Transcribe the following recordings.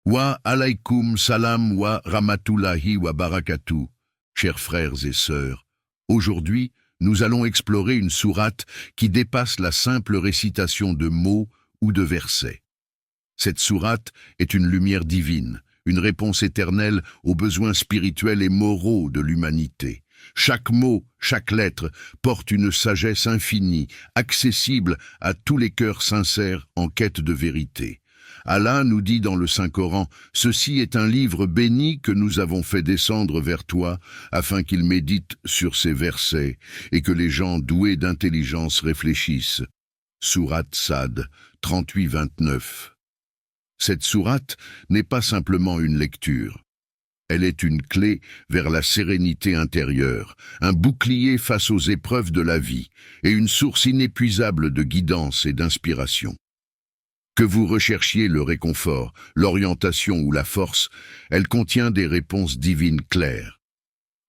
Wa alaykoum salam wa rahmatullahi wa barakatuh, chers frères et sœurs. Aujourd'hui, nous allons explorer une sourate qui dépasse la simple récitation de mots ou de versets. Cette sourate est une lumière divine, une réponse éternelle aux besoins spirituels et moraux de l'humanité. Chaque mot, chaque lettre porte une sagesse infinie, accessible à tous les cœurs sincères en quête de vérité. Allah nous dit dans le Saint-Coran, « Ceci est un livre béni que nous avons fait descendre vers toi, afin qu'il médite sur ces versets, et que les gens doués d'intelligence réfléchissent. » Sourate Sad 38-29. Cette sourate n'est pas simplement une lecture. Elle est une clé vers la sérénité intérieure, un bouclier face aux épreuves de la vie, et une source inépuisable de guidance et d'inspiration. Que vous recherchiez le réconfort, l'orientation ou la force, elle contient des réponses divines claires.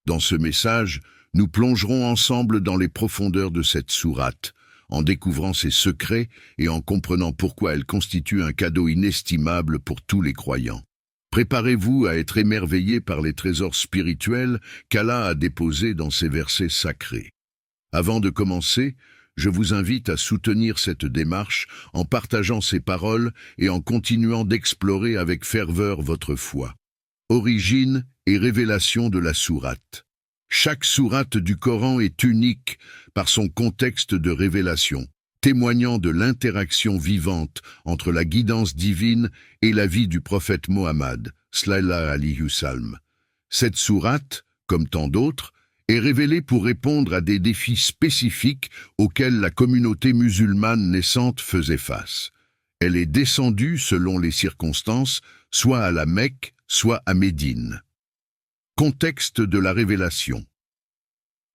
Dans ce message, nous plongerons ensemble dans les profondeurs de cette sourate, en découvrant ses secrets et en comprenant pourquoi elle constitue un cadeau inestimable pour tous les croyants. Préparez-vous à être émerveillés par les trésors spirituels qu'Allah a déposés dans ces versets sacrés. Avant de commencer, je vous invite à soutenir cette démarche en partageant ces paroles et en continuant d'explorer avec ferveur votre foi. Origine et révélation de la sourate. Chaque sourate du Coran est unique par son contexte de révélation, témoignant de l'interaction vivante entre la guidance divine et la vie du prophète Mohammed, sallallahu alayhi wa sallam. Cette sourate, comme tant d'autres, est révélée pour répondre à des défis spécifiques auxquels la communauté musulmane naissante faisait face. Elle est descendue selon les circonstances, soit à la Mecque, soit à Médine. Contexte de la révélation.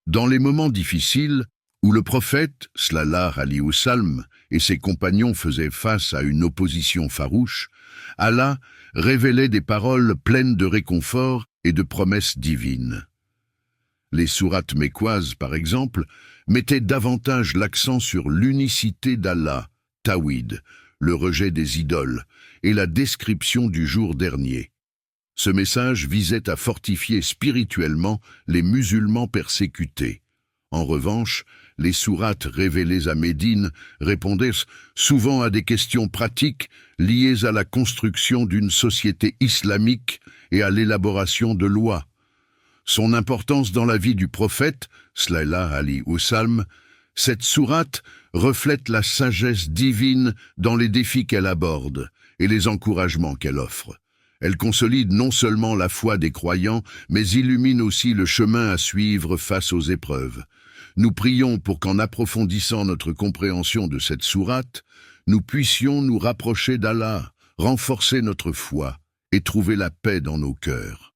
Dans les moments difficiles, où le prophète, sallallahu alayhi wa sallam, et ses compagnons faisaient face à une opposition farouche, Allah révélait des paroles pleines de réconfort et de promesses divines. Les sourates mécoises, par exemple, mettaient davantage l'accent sur l'unicité d'Allah, Tawhid, le rejet des idoles, et la description du jour dernier. Ce message visait à fortifier spirituellement les musulmans persécutés. En revanche, les sourates révélées à Médine répondaient souvent à des questions pratiques liées à la construction d'une société islamique et à l'élaboration de lois. Son importance dans la vie du prophète, sallallahu alayhi wa sallam, cette sourate reflète la sagesse divine dans les défis qu'elle aborde et les encouragements qu'elle offre. Elle consolide non seulement la foi des croyants, mais illumine aussi le chemin à suivre face aux épreuves. Nous prions pour qu'en approfondissant notre compréhension de cette sourate, nous puissions nous rapprocher d'Allah, renforcer notre foi et trouver la paix dans nos cœurs.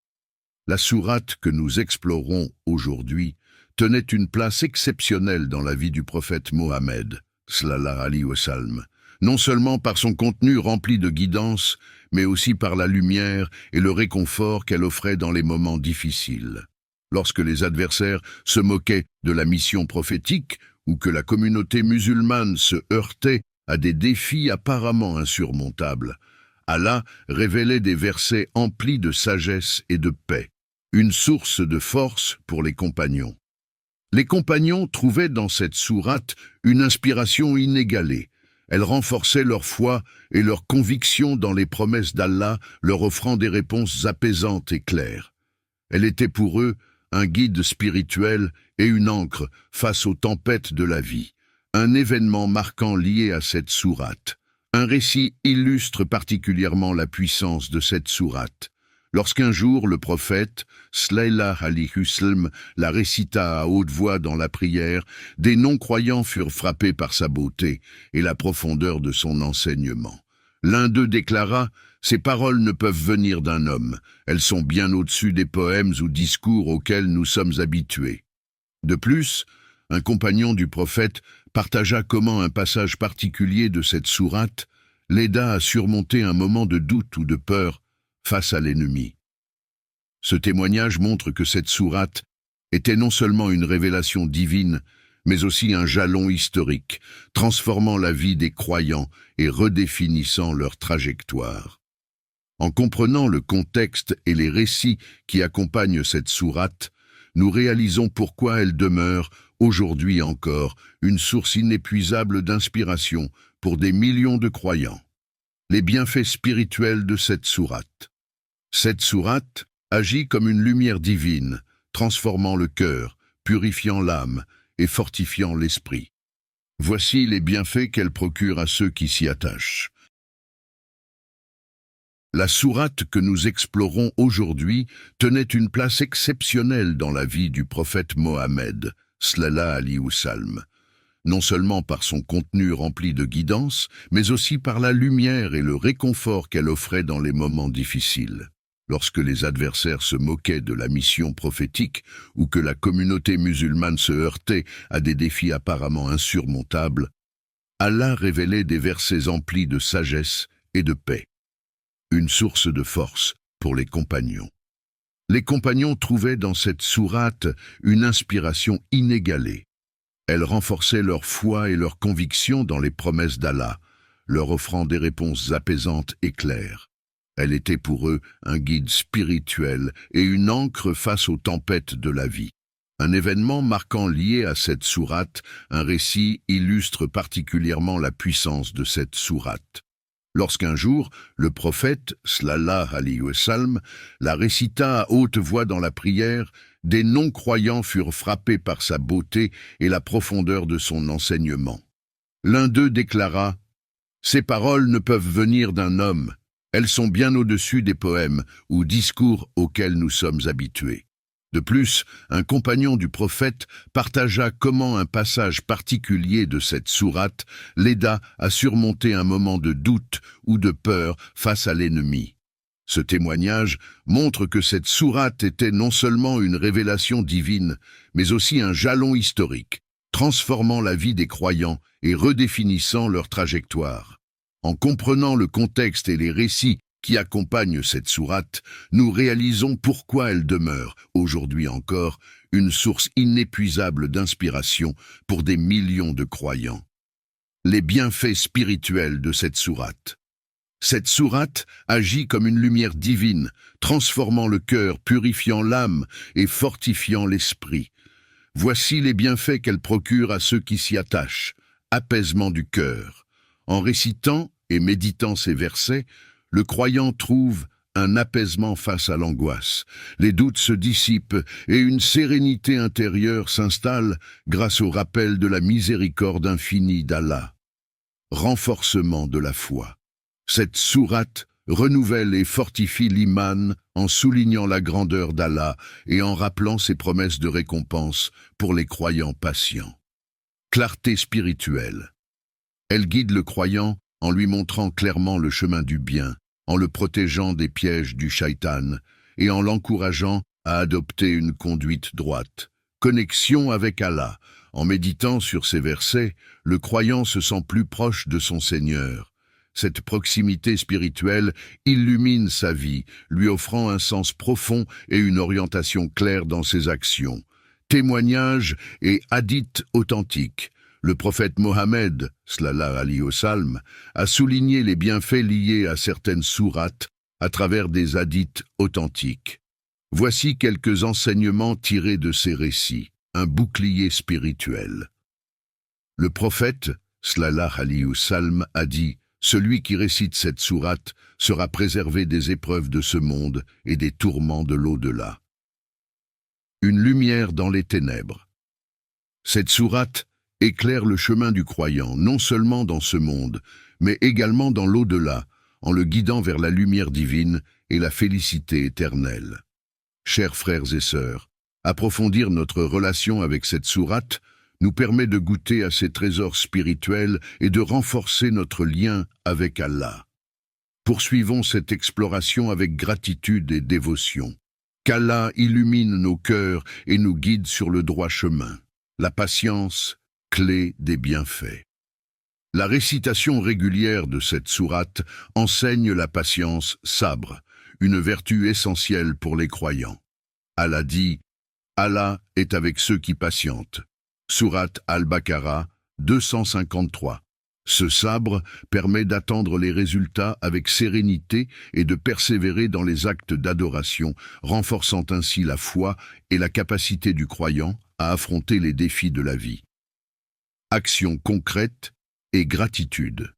La sourate que nous explorons aujourd'hui tenait une place exceptionnelle dans la vie du prophète Mohammed, sallallahu alayhi wa sallam, non seulement par son contenu rempli de guidance, mais aussi par la lumière et le réconfort qu'elle offrait dans les moments difficiles. Lorsque les adversaires se moquaient de la mission prophétique ou que la communauté musulmane se heurtait à des défis apparemment insurmontables, Allah révélait des versets emplis de sagesse et de paix, une source de force pour les compagnons. Les compagnons trouvaient dans cette sourate une inspiration inégalée. Elle renforçait leur foi et leur conviction dans les promesses d'Allah, leur offrant des réponses apaisantes et claires. Elle était pour eux un guide spirituel et une ancre face aux tempêtes de la vie. Un événement marquant lié à cette sourate. Un récit illustre particulièrement la puissance de cette sourate. Lorsqu'un jour le prophète, sallallahu alayhi wa sallam, la récita à haute voix dans la prière, des non-croyants furent frappés par sa beauté et la profondeur de son enseignement. L'un d'eux déclara « Ces paroles ne peuvent venir d'un homme, elles sont bien au-dessus des poèmes ou discours auxquels nous sommes habitués. » De plus, un compagnon du prophète partagea comment un passage particulier de cette sourate l'aida à surmonter un moment de doute ou de peur face à l'ennemi. Ce témoignage montre que cette sourate était non seulement une révélation divine, mais aussi un jalon historique, transformant la vie des croyants et redéfinissant leur trajectoire. En comprenant le contexte et les récits qui accompagnent cette sourate, nous réalisons pourquoi elle demeure, aujourd'hui encore, une source inépuisable d'inspiration pour des millions de croyants. Les bienfaits spirituels de cette sourate. Cette sourate agit comme une lumière divine, transformant le cœur, purifiant l'âme et fortifiant l'esprit. Voici les bienfaits qu'elle procure à ceux qui s'y attachent. La sourate que nous explorons aujourd'hui tenait une place exceptionnelle dans la vie du prophète Mohammed, sallallahu alayhi wa sallam, non seulement par son contenu rempli de guidance, mais aussi par la lumière et le réconfort qu'elle offrait dans les moments difficiles. Lorsque les adversaires se moquaient de la mission prophétique ou que la communauté musulmane se heurtait à des défis apparemment insurmontables, Allah révélait des versets emplis de sagesse et de paix. Une source de force pour les compagnons. Les compagnons trouvaient dans cette sourate une inspiration inégalée. Elle renforçait leur foi et leur conviction dans les promesses d'Allah, leur offrant des réponses apaisantes et claires. Elle était pour eux un guide spirituel et une ancre face aux tempêtes de la vie. Un événement marquant lié à cette sourate, un récit illustre particulièrement la puissance de cette sourate. Lorsqu'un jour, le prophète, sallallahu alayhi wa sallam, la récita à haute voix dans la prière, des non-croyants furent frappés par sa beauté et la profondeur de son enseignement. L'un d'eux déclara « Ces paroles ne peuvent venir d'un homme, elles sont bien au-dessus des poèmes ou discours auxquels nous sommes habitués. » De plus, un compagnon du prophète partagea comment un passage particulier de cette sourate l'aida à surmonter un moment de doute ou de peur face à l'ennemi. Ce témoignage montre que cette sourate était non seulement une révélation divine, mais aussi un jalon historique, transformant la vie des croyants et redéfinissant leur trajectoire. En comprenant le contexte et les récits qui accompagnent cette sourate, nous réalisons pourquoi elle demeure, aujourd'hui encore, une source inépuisable d'inspiration pour des millions de croyants. Les bienfaits spirituels de cette sourate. Cette sourate agit comme une lumière divine, transformant le cœur, purifiant l'âme et fortifiant l'esprit. Voici les bienfaits qu'elle procure à ceux qui s'y attachent. Apaisement du cœur. En récitant et méditant ces versets, le croyant trouve un apaisement face à l'angoisse. Les doutes se dissipent et une sérénité intérieure s'installe grâce au rappel de la miséricorde infinie d'Allah. Renforcement de la foi. Cette sourate renouvelle et fortifie l'iman en soulignant la grandeur d'Allah et en rappelant ses promesses de récompense pour les croyants patients. Clarté spirituelle. Elle guide le croyant en lui montrant clairement le chemin du bien, en le protégeant des pièges du shaitan et en l'encourageant à adopter une conduite droite. Connexion avec Allah. En méditant sur ces versets, le croyant se sent plus proche de son Seigneur. Cette proximité spirituelle illumine sa vie, lui offrant un sens profond et une orientation claire dans ses actions. Témoignages et hadiths authentiques. Le prophète Mohammed, sallallahu alayhi wa sallam, a souligné les bienfaits liés à certaines sourates à travers des hadiths authentiques. Voici quelques enseignements tirés de ces récits, un bouclier spirituel. Le prophète, sallallahu alayhi wa sallam, a dit « Celui qui récite cette sourate sera préservé des épreuves de ce monde et des tourments de l'au-delà. » Une lumière dans les ténèbres. Cette sourate éclaire le chemin du croyant, non seulement dans ce monde, mais également dans l'au-delà, en le guidant vers la lumière divine et la félicité éternelle. Chers frères et sœurs, approfondir notre relation avec cette sourate nous permet de goûter à ces trésors spirituels et de renforcer notre lien avec Allah. Poursuivons cette exploration avec gratitude et dévotion. Qu'Allah illumine nos cœurs et nous guide sur le droit chemin. La patience, clé des bienfaits. La récitation régulière de cette sourate enseigne la patience sabre, une vertu essentielle pour les croyants. Allah dit « Allah est avec ceux qui patientent ». Sourate Al-Baqarah 253. Ce sabre permet d'attendre les résultats avec sérénité et de persévérer dans les actes d'adoration, renforçant ainsi la foi et la capacité du croyant à affronter les défis de la vie. Action concrète et gratitude.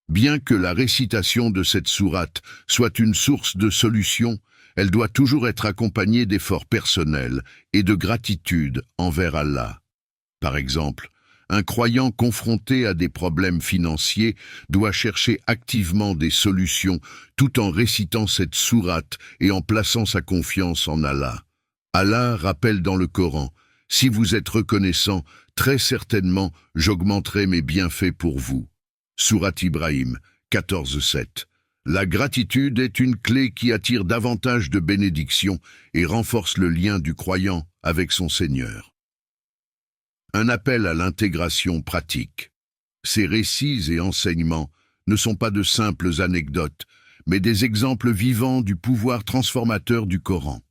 Bien que la récitation de cette sourate soit une source de solution, elle doit toujours être accompagnée d'efforts personnels et de gratitude envers Allah. Par exemple, un croyant confronté à des problèmes financiers doit chercher activement des solutions tout en récitant cette sourate et en plaçant sa confiance en Allah. Allah rappelle dans le Coran: « Si vous êtes reconnaissant, très certainement j'augmenterai mes bienfaits pour vous. » Sourate Ibrahim 14:7. La gratitude est une clé qui attire davantage de bénédictions et renforce le lien du croyant avec son Seigneur. Un appel à l'intégration pratique. Ces récits et enseignements ne sont pas de simples anecdotes, mais des exemples vivants du pouvoir transformateur du Coran.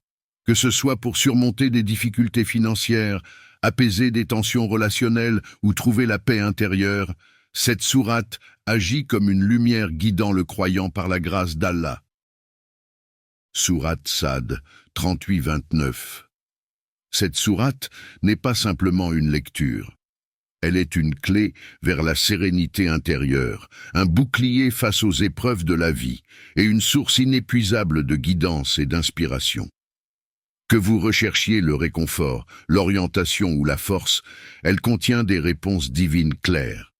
Que ce soit pour surmonter des difficultés financières, apaiser des tensions relationnelles ou trouver la paix intérieure, cette sourate agit comme une lumière guidant le croyant par la grâce d'Allah. Sourate Sad 38-29. Cette sourate n'est pas simplement une lecture. Elle est une clé vers la sérénité intérieure, un bouclier face aux épreuves de la vie et une source inépuisable de guidance et d'inspiration. Que vous recherchiez le réconfort, l'orientation ou la force, elle contient des réponses divines claires.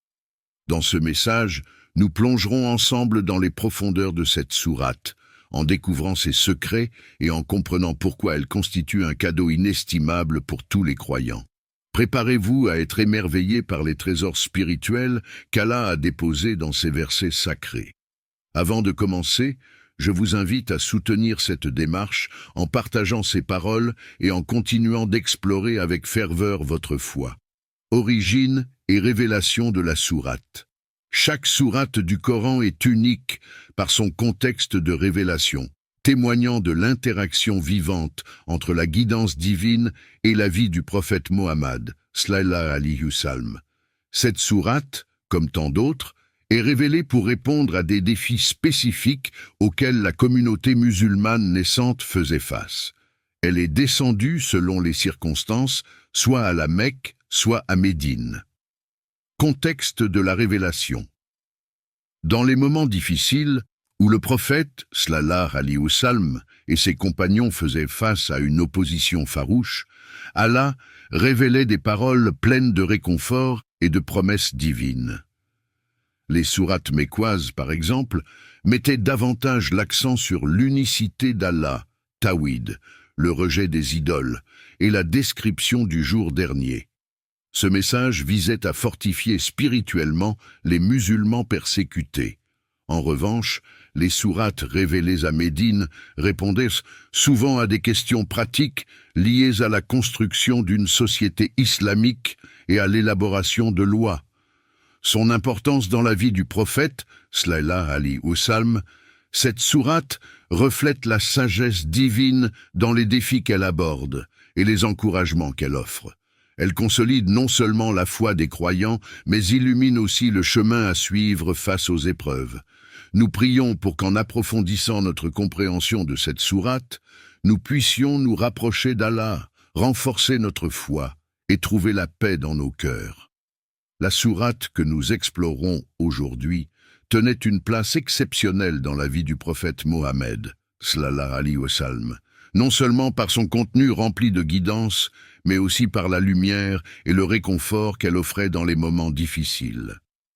Dans ce message, nous plongerons ensemble dans les profondeurs de cette sourate, en découvrant ses secrets et en comprenant pourquoi elle constitue un cadeau inestimable pour tous les croyants. Préparez-vous à être émerveillés par les trésors spirituels qu'Allah a déposés dans ces versets sacrés. Avant de commencer, je vous invite à soutenir cette démarche en partageant ces paroles et en continuant d'explorer avec ferveur votre foi. Origine et révélation de la sourate. Chaque sourate du Coran est unique par son contexte de révélation, témoignant de l'interaction vivante entre la guidance divine et la vie du prophète Mohammed, sallallahu alayhi wa sallam. Cette sourate, comme tant d'autres, est révélée pour répondre à des défis spécifiques auxquels la communauté musulmane naissante faisait face. Elle est descendue selon les circonstances, soit à la Mecque, soit à Médine. Contexte de la révélation. Dans les moments difficiles, où le prophète, sallallahu alayhi wa sallam, et ses compagnons faisaient face à une opposition farouche, Allah révélait des paroles pleines de réconfort et de promesses divines. Les sourates mécoises, par exemple, mettaient davantage l'accent sur l'unicité d'Allah, Tawhid, le rejet des idoles, et la description du jour dernier. Ce message visait à fortifier spirituellement les musulmans persécutés. En revanche, les sourates révélées à Médine répondaient souvent à des questions pratiques liées à la construction d'une société islamique et à l'élaboration de lois. Son importance dans la vie du prophète, sallallahu alayhi wa sallam, cette sourate reflète la sagesse divine dans les défis qu'elle aborde et les encouragements qu'elle offre. Elle consolide non seulement la foi des croyants, mais illumine aussi le chemin à suivre face aux épreuves. Nous prions pour qu'en approfondissant notre compréhension de cette sourate, nous puissions nous rapprocher d'Allah, renforcer notre foi et trouver la paix dans nos cœurs. La sourate que nous explorons aujourd'hui tenait une place exceptionnelle dans la vie du prophète Mohammed, sallallahu alayhi wa sallam, non seulement par son contenu rempli de guidance, mais aussi par la lumière et le réconfort qu'elle offrait dans les moments difficiles.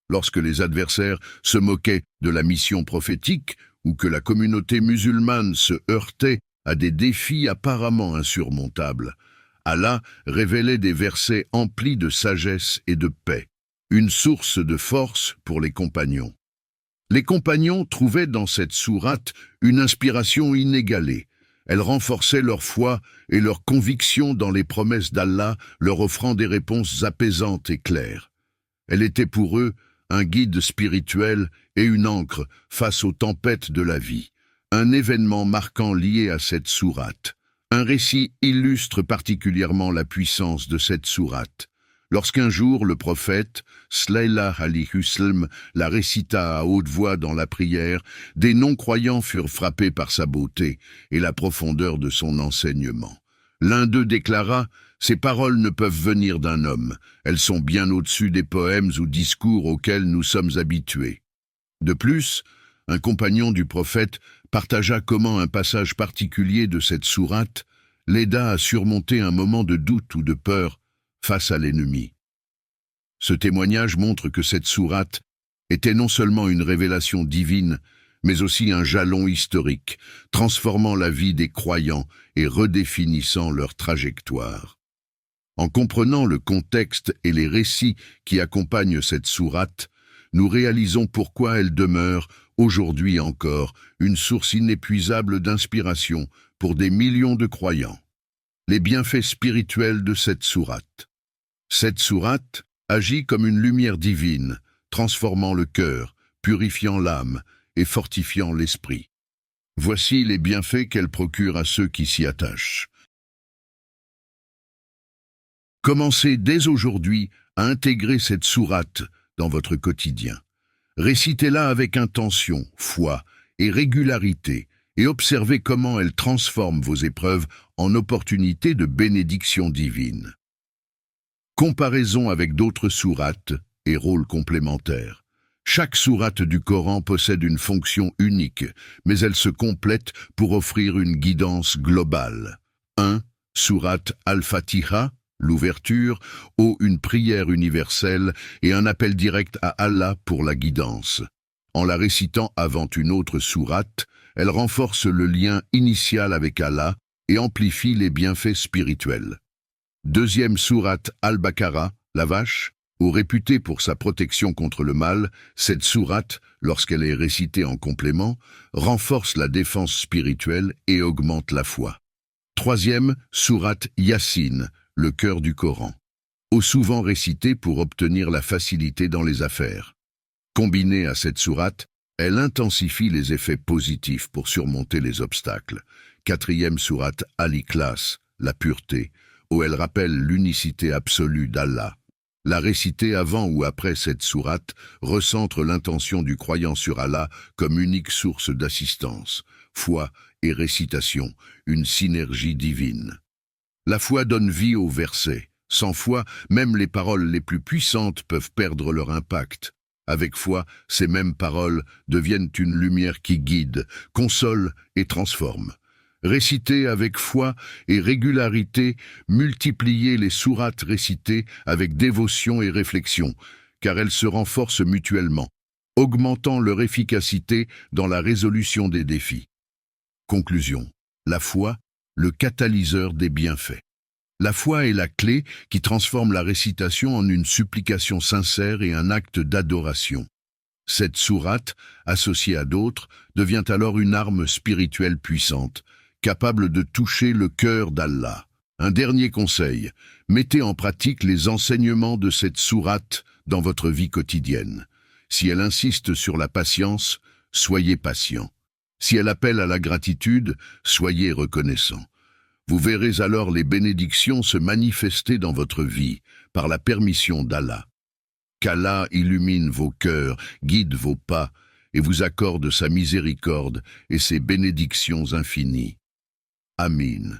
Lorsque les adversaires se moquaient de la mission prophétique ou que la communauté musulmane se heurtait à des défis apparemment insurmontables, Allah révélait des versets emplis de sagesse et de paix, une source de force pour les compagnons. Les compagnons trouvaient dans cette sourate une inspiration inégalée. Elle renforçait leur foi et leur conviction dans les promesses d'Allah, leur offrant des réponses apaisantes et claires. Elle était pour eux un guide spirituel et une ancre face aux tempêtes de la vie. Un événement marquant lié à cette sourate. Un récit illustre particulièrement la puissance de cette sourate. Lorsqu'un jour le prophète, Sallallahu alayhi wa sallam, la récita à haute voix dans la prière, des non-croyants furent frappés par sa beauté et la profondeur de son enseignement. L'un d'eux déclara « Ces paroles ne peuvent venir d'un homme, elles sont bien au-dessus des poèmes ou discours auxquels nous sommes habitués. » De plus, un compagnon du prophète partagea comment un passage particulier de cette sourate l'aida à surmonter un moment de doute ou de peur face à l'ennemi. Ce témoignage montre que cette sourate était non seulement une révélation divine, mais aussi un jalon historique, transformant la vie des croyants et redéfinissant leur trajectoire. En comprenant le contexte et les récits qui accompagnent cette sourate, nous réalisons pourquoi elle demeure, aujourd'hui encore, une source inépuisable d'inspiration pour des millions de croyants. Les bienfaits spirituels de cette sourate. Cette sourate agit comme une lumière divine, transformant le cœur, purifiant l'âme et fortifiant l'esprit. Voici les bienfaits qu'elle procure à ceux qui s'y attachent. Commencez dès aujourd'hui à intégrer cette sourate dans votre quotidien. Récitez-la avec intention, foi et régularité et observez comment elle transforme vos épreuves en opportunités de bénédiction divine. Comparaison avec d'autres sourates et rôles complémentaires. Chaque sourate du Coran possède une fonction unique, mais elle se complète pour offrir une guidance globale. 1. Sourate Al-Fatiha, l'ouverture, ou une prière universelle et un appel direct à Allah pour la guidance. En la récitant avant une autre sourate, elle renforce le lien initial avec Allah et amplifie les bienfaits spirituels. Deuxième sourate Al-Baqarah, la vache, ou réputée pour sa protection contre le mal, cette sourate, lorsqu'elle est récitée en complément, renforce la défense spirituelle et augmente la foi. Troisième, sourate Yassine, le cœur du Coran, ou souvent récitée pour obtenir la facilité dans les affaires. Combinée à cette sourate, elle intensifie les effets positifs pour surmonter les obstacles. Quatrième sourate Al-Ikhlas, la pureté, où elle rappelle l'unicité absolue d'Allah. La réciter avant ou après cette sourate recentre l'intention du croyant sur Allah comme unique source d'assistance. Foi et récitation, une synergie divine. La foi donne vie aux versets. Sans foi, même les paroles les plus puissantes peuvent perdre leur impact. Avec foi, ces mêmes paroles deviennent une lumière qui guide, console et transforme. Réciter avec foi et régularité, multiplier les sourates récitées avec dévotion et réflexion, car elles se renforcent mutuellement, augmentant leur efficacité dans la résolution des défis. Conclusion. La foi, le catalyseur des bienfaits. La foi est la clé qui transforme la récitation en une supplication sincère et un acte d'adoration. Cette sourate, associée à d'autres, devient alors une arme spirituelle puissante, capable de toucher le cœur d'Allah. Un dernier conseil, mettez en pratique les enseignements de cette sourate dans votre vie quotidienne. Si elle insiste sur la patience, soyez patient. Si elle appelle à la gratitude, soyez reconnaissant. Vous verrez alors les bénédictions se manifester dans votre vie par la permission d'Allah. Qu'Allah illumine vos cœurs, guide vos pas et vous accorde sa miséricorde et ses bénédictions infinies. Amin.